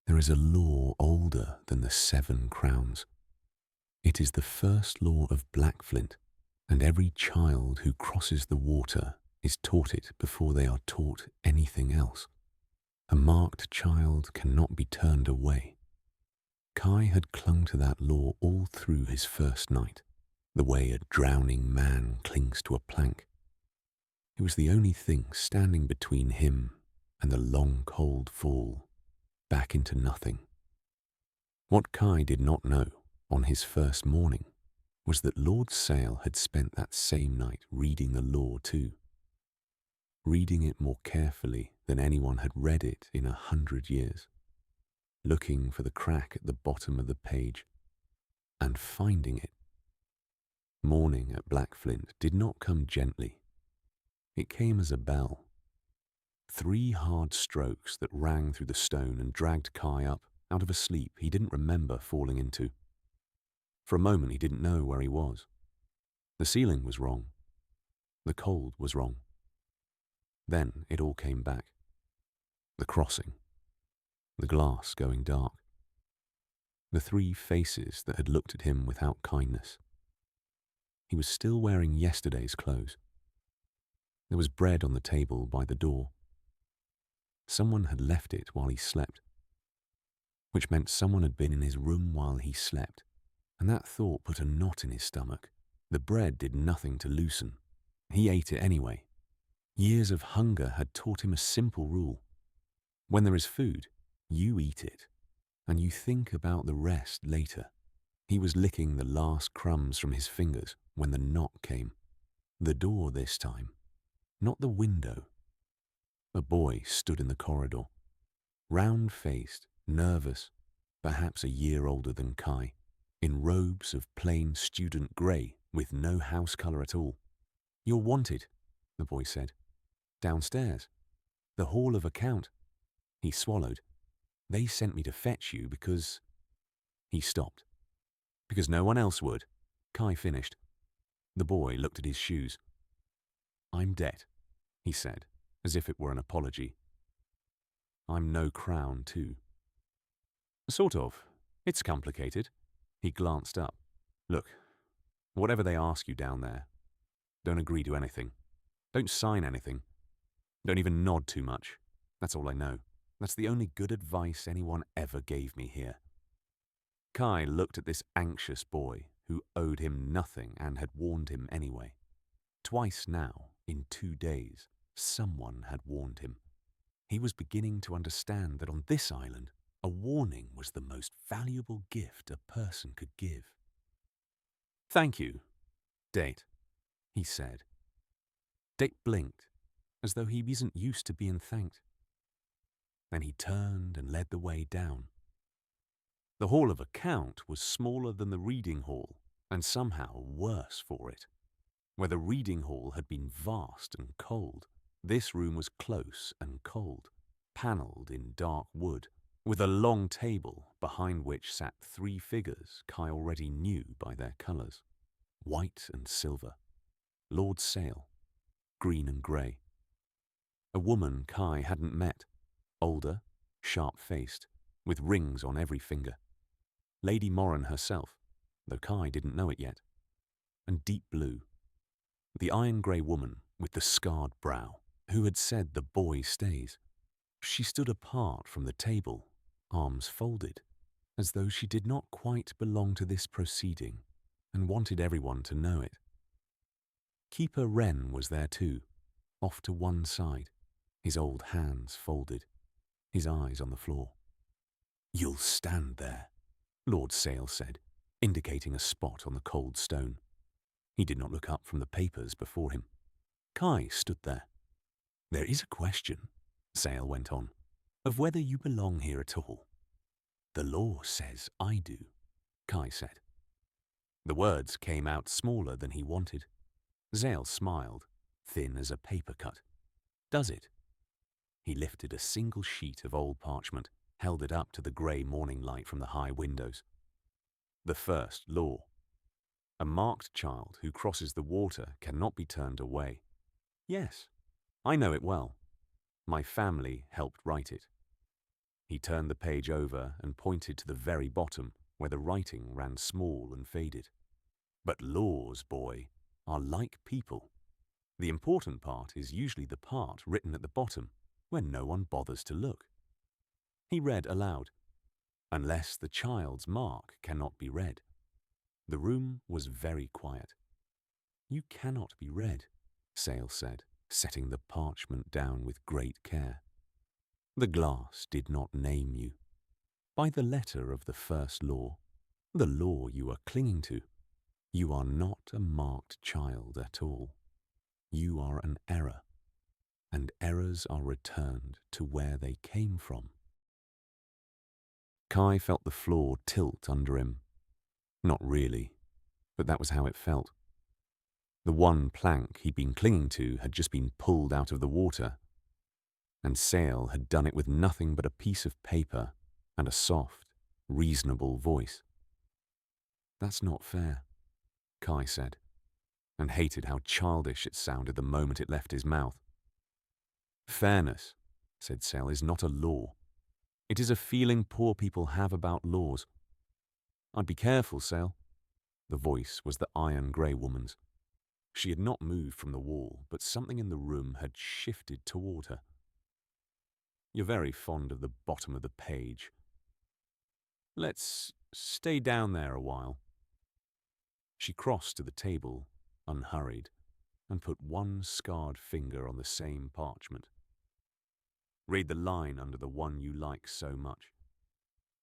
There is a law older than the 7 crowns. It is the first law of Blackflint, and every child who crosses the water is taught it before they are taught anything else. A marked child cannot be turned away. Kai had clung to that law all through his first night, the way a drowning man clings to a plank. It was the only thing standing between him and the long cold fall back into nothing. What Kai did not know on his first morning was that Lord Sael had spent that same night reading the law too, reading it more carefully than anyone had read it in 100 years, looking for the crack at the bottom of the page and finding it. Morning at Blackflint did not come gently. It came as a bell. 3 hard strokes that rang through the stone and dragged Kai up out of a sleep he didn't remember falling into. For a moment he didn't know where he was. The ceiling was wrong. The cold was wrong. Then it all came back. The crossing. The glass going dark. The 3 faces that had looked at him without kindness. He was still wearing yesterday's clothes. There was bread on the table by the door. Someone had left it while he slept, which meant someone had been in his room while he slept, and that thought put a knot in his stomach. The bread did nothing to loosen. He ate it anyway. Years of hunger had taught him a simple rule. When there is food, you eat it, and you think about the rest later. He was licking the last crumbs from his fingers when the knock came. The door this time, not the window. A boy stood in the corridor, round-faced, nervous, perhaps a year older than Kai, in robes of plain student grey with no house colour at all. "You're wanted," the boy said. "Downstairs. The Hall of Account." He swallowed. "They sent me to fetch you because—" He stopped. "Because no one else would," Kai finished. The boy looked at his shoes. "I'm dead," he said, as if it were an apology. "I'm no crown, too." "Sort of. It's complicated." He glanced up. "Look, whatever they ask you down there, don't agree to anything. Don't sign anything. Don't even nod too much. That's all I know. That's the only good advice anyone ever gave me here." Kai looked at this anxious boy who owed him nothing and had warned him anyway. Twice now, in 2 days, someone had warned him. He was beginning to understand that on this island, a warning was the most valuable gift a person could give. "Thank you, Date," he said. Date blinked, as though he wasn't used to being thanked. Then he turned and led the way down. The Hall of Account was smaller than the reading hall, and somehow worse for it. Where the reading hall had been vast and cold, this room was close and cold, panelled in dark wood, with a long table behind which sat 3 figures Kai already knew by their colours: white and silver, Lord Sael, green and grey. A woman Kai hadn't met, older, sharp-faced, with rings on every finger. Lady Moran herself, though Kai didn't know it yet. And deep blue. The iron-grey woman with the scarred brow, who had said the boy stays. She stood apart from the table, arms folded, as though she did not quite belong to this proceeding and wanted everyone to know it. Keeper Wren was there too, off to one side, his old hands folded, his eyes on the floor. "You'll stand there," Lord Sael said, indicating a spot on the cold stone. He did not look up from the papers before him. Kai stood there. "There is a question," Sael went on, "of whether you belong here at all." "The law says I do," Kai said. The words came out smaller than he wanted. Sael smiled, thin as a paper cut. "Does it?" He lifted a single sheet of old parchment, held it up to the grey morning light from the high windows. "The first law. A marked child who crosses the water cannot be turned away." "Yes, I know it well. My family helped write it." He turned the page over and pointed to the very bottom, where the writing ran small and faded. But laws, boy, are like people. The important part is usually the part written at the bottom, where no one bothers to look. He read aloud, "Unless the child's mark cannot be read." The room was very quiet. "You cannot be read," Sael said, setting the parchment down with great care. "The glass did not name you. By the letter of the first law, the law you are clinging to, you are not a marked child at all. You are an error, and errors are returned to where they came from." Kai felt the floor tilt under him. Not really, but that was how it felt. The one plank he'd been clinging to had just been pulled out of the water, and Sael had done it with nothing but a piece of paper and a soft, reasonable voice. "That's not fair," Kai said, and hated how childish it sounded the moment it left his mouth. "Fairness," said Sael, "is not a law. It is a feeling poor people have about laws." "I'd be careful, Sael." The voice was the iron-grey woman's. She had not moved from the wall, but something in the room had shifted toward her. "You're very fond of the bottom of the page. Let's stay down there a while." She crossed to the table, unhurried, and put one scarred finger on the same parchment. "Read the line under the one you like so much.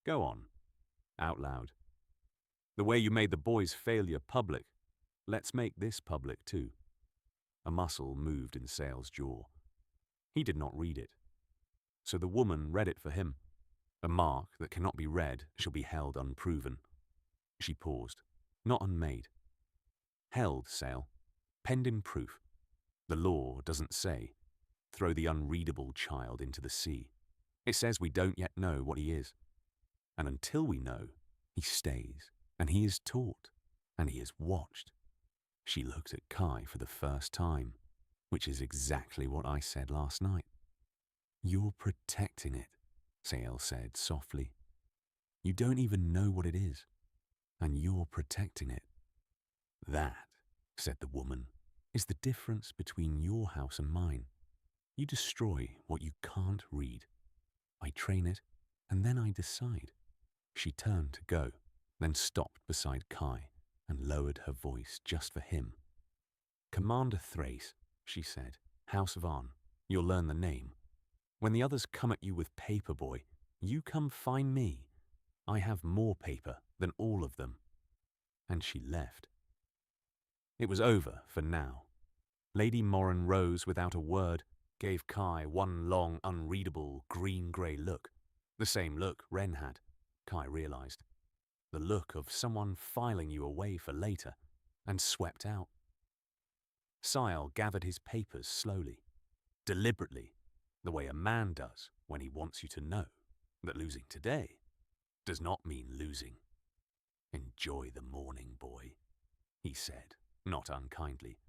Go on, out loud. The way you made the boy's failure public, let's make this public too." A muscle moved in Sael's jaw. He did not read it, so the woman read it for him. "A mark that cannot be read shall be held unproven." She paused, not unmade. "Held, Sael. Penned in proof. The law doesn't say, throw the unreadable child into the sea. It says we don't yet know what he is. And until we know, he stays, and he is taught, and he is watched." She looked at Kai for the first time, which is exactly what I said last night. "You're protecting it," Sael said softly. "You don't even know what it is, and you're protecting it." "That," said the woman, "is the difference between your house and mine. You destroy what you can't read. I train it, and then I decide." She turned to go, then stopped beside Kai and lowered her voice just for him. "Commander Thrace," she said, "House of Arn, you'll learn the name. When the others come at you with paper, boy, you come find me. I have more paper than all of them." And she left. It was over for now. Lady Morin rose without a word, gave Kai one long, unreadable, green-grey look. The same look Wren had, Kai realized. The look of someone filing you away for later, and swept out. Sael gathered his papers slowly, deliberately, the way a man does when he wants you to know that losing today does not mean losing. "Enjoy the morning, boy," he said, not unkindly,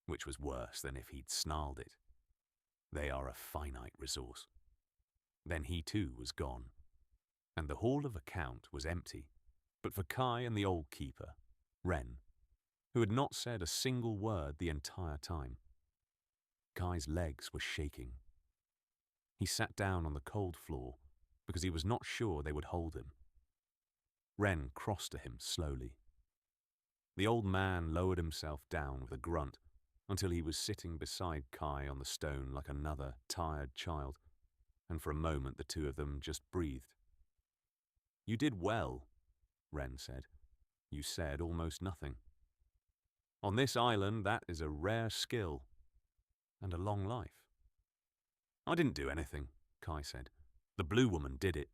which was worse than if he'd snarled it. "They are a finite resource." Then he too was gone, and the hall of account was empty, but for Kai and the old keeper, Wren, who had not said a single word the entire time. Kai's legs were shaking. He sat down on the cold floor because he was not sure they would hold him. Wren crossed to him slowly. The old man lowered himself down with a grunt until he was sitting beside Kai on the stone like another tired child, and for a moment the two of them just breathed. "You did well," Wren said. "You said almost nothing. On this island, that is a rare skill, and a long life." "I didn't do anything," Kai said. "The blue woman did it."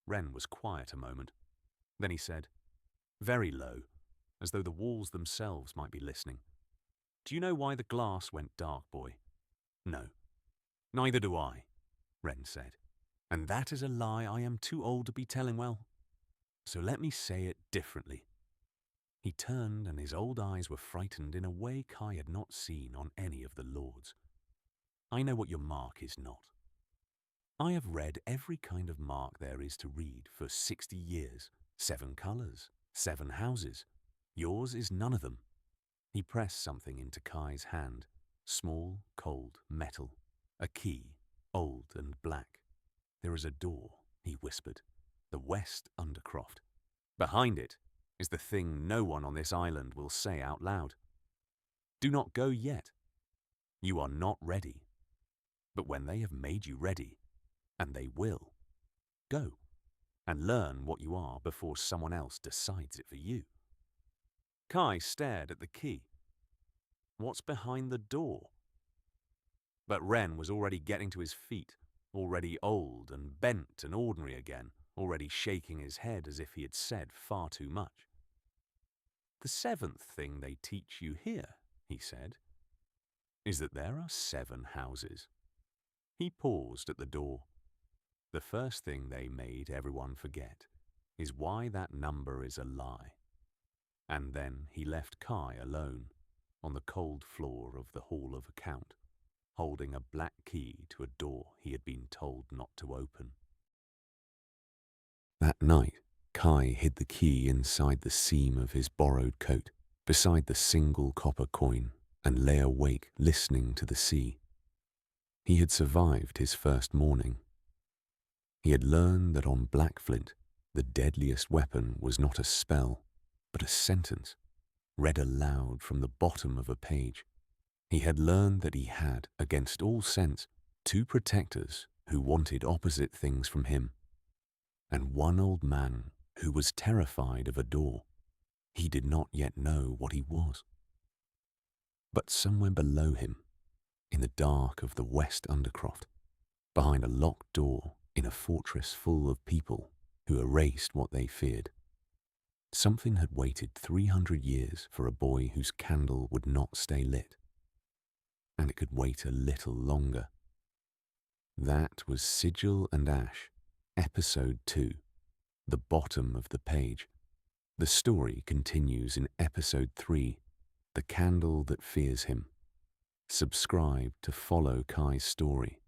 Wren was quiet a moment. Then he said, very low, as though the walls themselves might be listening, "Do you know why the glass went dark, boy?" "No." "Neither do I," Wren said. "And that is a lie I am too old to be telling well. So let me say it differently." He turned, and his old eyes were frightened in a way Kai had not seen on any of the lords. "I know what your mark is not. I have read every kind of mark there is to read for 60 years, 7 colours, 7 houses. Yours is none of them. He pressed something into Kai's hand, small, cold metal, a key, old and black. There is a door, he whispered, the West Undercroft. Behind it is the thing no one on this island will say out loud. Do not go yet. You are not ready. But when they have made you ready, and they will, go and learn what you are before someone else decides it for you. Kai stared at the key. What's behind the door? But Ren was already getting to his feet, already old and bent and ordinary again, already shaking his head as if he had said far too much. The 7th thing they teach you here, he said, is that there are 7 houses. He paused at the door. The first thing they made everyone forget is why that number is a lie. And then he left Kai alone on the cold floor of the Hall of Account, holding a black key to a door he had been told not to open. That night, Kai hid the key inside the seam of his borrowed coat, beside the single copper coin, and lay awake listening to the sea. He had survived his first morning. He had learned that on Blackflint, the deadliest weapon was not a spell, but a sentence, read aloud from the bottom of a page. He had learned that he had, against all sense, 2 protectors who wanted opposite things from him, and 1 old man who was terrified of a door. He did not yet know what he was. But somewhere below him, in the dark of the West Undercroft, behind a locked door in a fortress full of people who erased what they feared, something had waited 300 years for a boy whose candle would not stay lit. And it could wait a little longer. That was Sigil and Ash, Episode 2, the bottom of the page. The story continues in Episode 3, The Candle That Fears Him. Subscribe to follow Kai's story.